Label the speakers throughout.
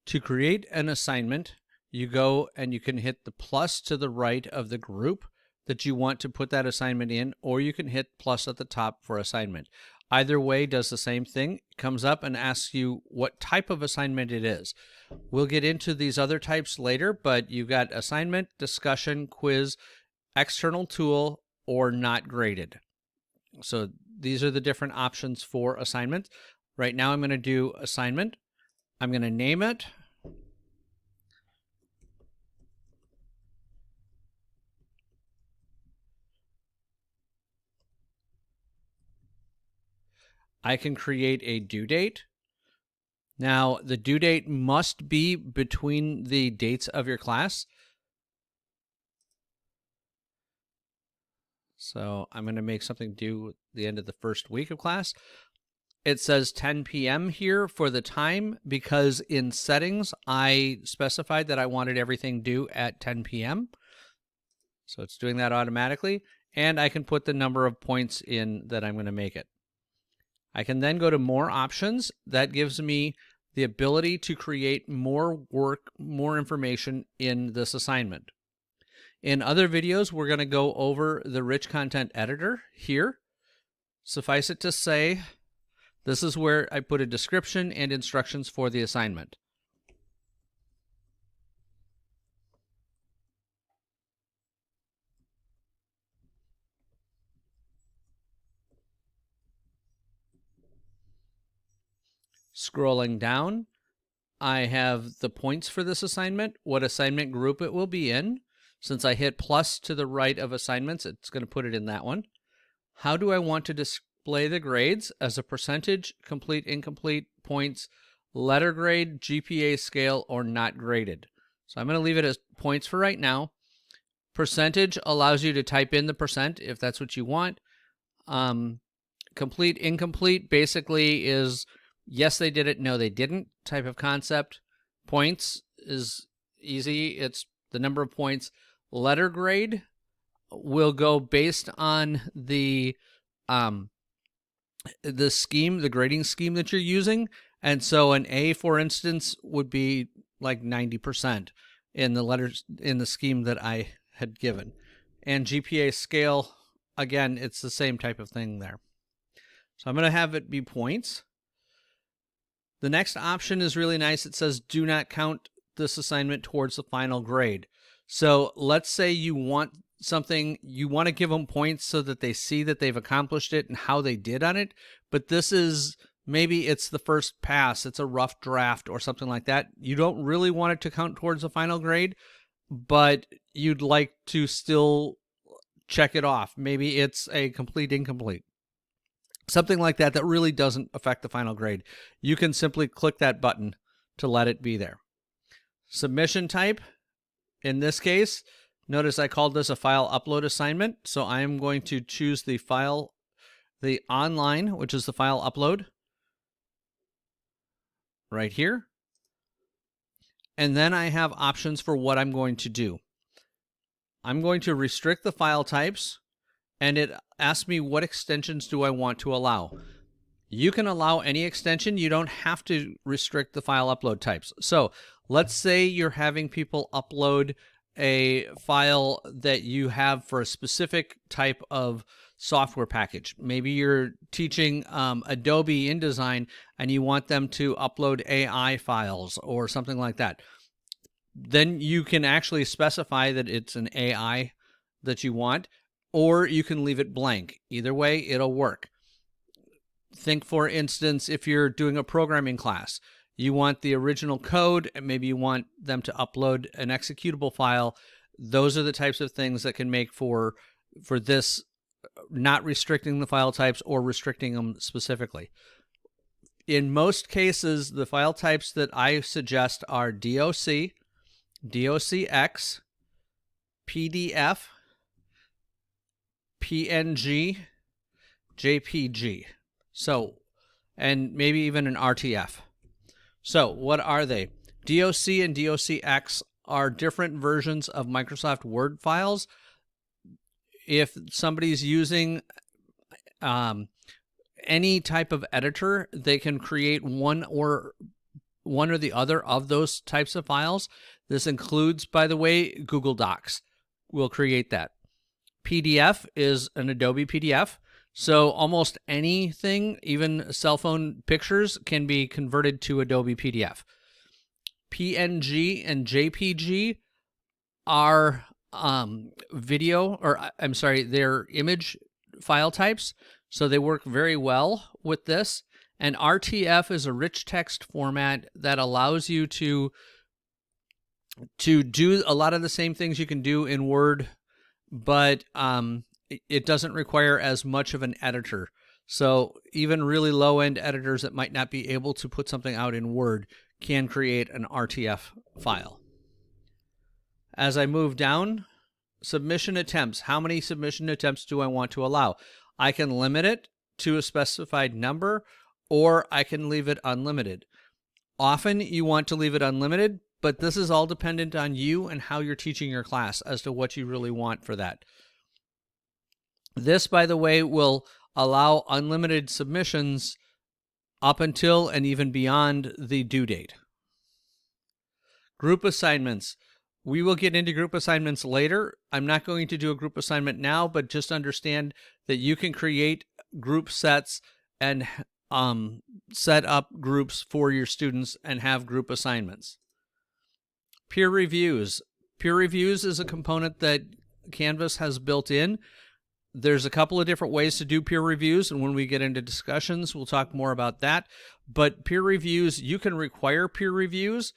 Speaker 1: To create an assignment, you go and you can hit the plus to the right of the group that you want to put that assignment in, or you can hit plus at the top for assignment. Either way does the same thing. It comes up and asks you what type of assignment it is. We'll get into these other types later, but you've got assignment, discussion, quiz, external tool, or not graded. So these are the different options for assignment. Right now I'm going to do assignment. I'm going to name it. I can create a due date. Now, the due date must be between the dates of your class. So I'm going to make something due at the end of the first week of class. It says 10 p.m. here for the time because in settings, I specified that I wanted everything due at 10 p.m. So it's doing that automatically. And I can put the number of points in that I'm going to make it. I can then go to more options. That gives me the ability to create more work, more information in this assignment. In other videos, we're going to go over the Rich Content Editor here. Suffice it to say, this is where I put a description and instructions for the assignment. Scrolling down, I have the points for this assignment, what assignment group it will be in. Since I hit plus to the right of assignments, it's going to put it in that one. How do I want to display the grades? As a percentage, complete, incomplete, points, letter grade, GPA scale, or not graded. So I'm going to leave it as points for right now. Percentage allows you to type in the percent if that's what you want. Complete, incomplete basically is yes, they did it, no, they didn't type of concept. Points is easy. It's the number of points. Letter grade will go based on the scheme, the grading scheme that you're using. And so an A, for instance, would be like 90% in the letters in the scheme that I had given. And GPA scale, again, it's the same type of thing there. So I'm going to have it be points. The next option is really nice. It says do not count this assignment towards the final grade. So let's say you want something, you want to give them points so that they see that they've accomplished it and how they did on it. But this is, maybe it's the first pass, it's a rough draft or something like that. You don't really want it to count towards the final grade, but you'd like to still check it off. Maybe it's a complete, incomplete. Something like that that really doesn't affect the final grade. You can simply click that button to let it be there. Submission type, in this case, notice I called this a file upload assignment, so I am going to choose the file, the online, which is the file upload, right here. And then I have options for what I'm going to do. I'm going to restrict the file types, and it asks me what extensions do I want to allow. You can allow any extension. You don't have to restrict the file upload types. So let's say you're having people upload a file that you have for a specific type of software package. Maybe you're teaching Adobe InDesign and you want them to upload AI files or something like that. Then you can actually specify that it's an AI that you want, or you can leave it blank. Either way, it'll work. Think, for instance, if you're doing a programming class, you want the original code, and maybe you want them to upload an executable file. Those are the types of things that can make for this, not restricting the file types or restricting them specifically. In most cases, the file types that I suggest are DOC, DOCX, PDF, PNG, JPG. So, and maybe even an RTF. So what are they? DOC and DOCX are different versions of Microsoft Word files. If somebody's using any type of editor, they can create one or one or the other of those types of files. This includes, by the way, Google Docs. We'll create that. PDF is an Adobe PDF. So almost anything, even cell phone pictures, can be converted to Adobe PDF. PNG and JPG are they're image file types. So they work very well with this. And RTF is a rich text format that allows you to do a lot of the same things you can do in Word, but it doesn't require as much of an editor. So even really low-end editors that might not be able to put something out in Word can create an RTF file. As I move down, submission attempts. How many submission attempts do I want to allow? I can limit it to a specified number, or I can leave it unlimited. Often you want to leave it unlimited, but this is all dependent on you and how you're teaching your class as to what you really want for that. This, by the way, will allow unlimited submissions up until and even beyond the due date. Group assignments. We will get into group assignments later. I'm not going to do a group assignment now, but just understand that you can create group sets and set up groups for your students and have group assignments. Peer reviews. Peer reviews is a component that Canvas has built in. There's a couple of different ways to do peer reviews, and when we get into discussions, we'll talk more about that. But peer reviews, you can require peer reviews,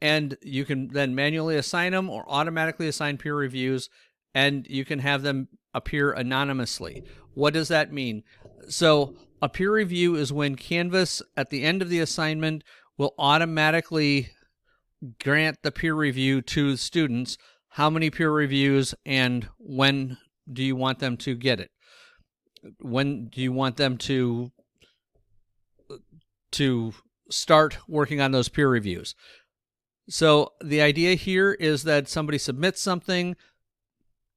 Speaker 1: and you can then manually assign them or automatically assign peer reviews, and you can have them appear anonymously. What does that mean? So a peer review is when Canvas, at the end of the assignment, will automatically grant the peer review to students. How many peer reviews and when do you want them to get it? When do you want them to start working on those peer reviews? So the idea here is that somebody submits something,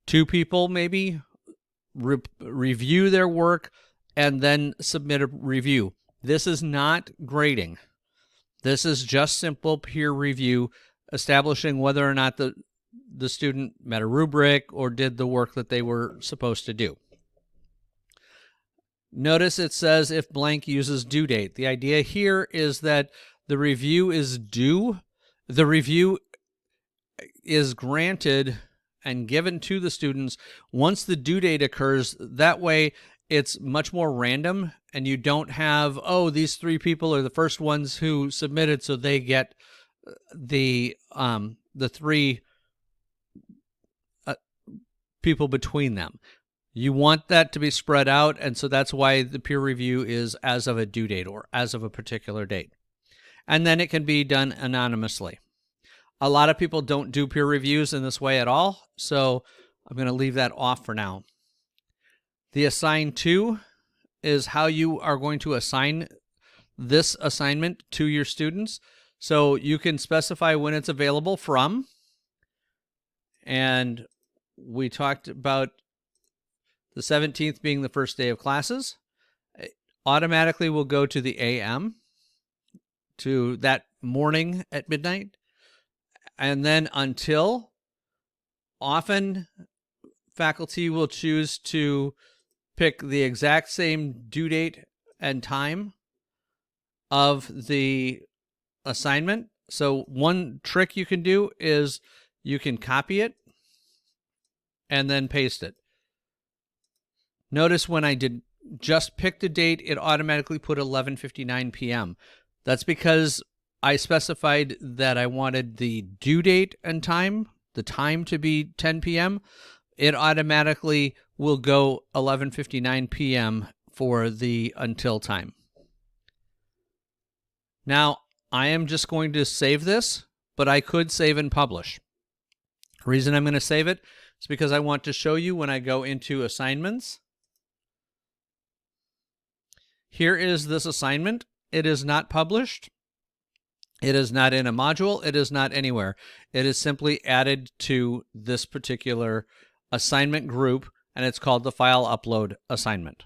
Speaker 1: 2 people maybe review their work, and then submit a review. This is not grading. This is just simple peer review, establishing whether or not the student met a rubric or did the work that they were supposed to do. Notice it says if blank uses due date. The idea here is that the review is due. The review is granted and given to the students once the due date occurs. That way it's much more random, and you don't have, oh, these 3 people are the first ones who submitted, so they get the 3 people between them. You want that to be spread out, and so that's why the peer review is as of a due date or as of a particular date. And then it can be done anonymously. A lot of people don't do peer reviews in this way at all, so I'm going to leave that off for now. The assign to is how you are going to assign this assignment to your students. So you can specify when it's available from, and we talked about the 17th being the first day of classes. It automatically will go to the AM, to that morning at midnight, and then until. Often faculty will choose to pick the exact same due date and time of the assignment. So one trick you can do is you can copy it and then paste it. Notice when I did just pick the date, it automatically put 11:59 p.m. That's because I specified that I wanted the due date and time, the time to be 10 p.m. It automatically will go 11:59 p.m. for the until time. Now, I am just going to save this, but I could save and publish. The reason I'm going to save it is because I want to show you when I go into assignments. Here is this assignment. It is not published. It is not in a module. It is not anywhere. It is simply added to this particular assignment group, and it's called the file upload assignment.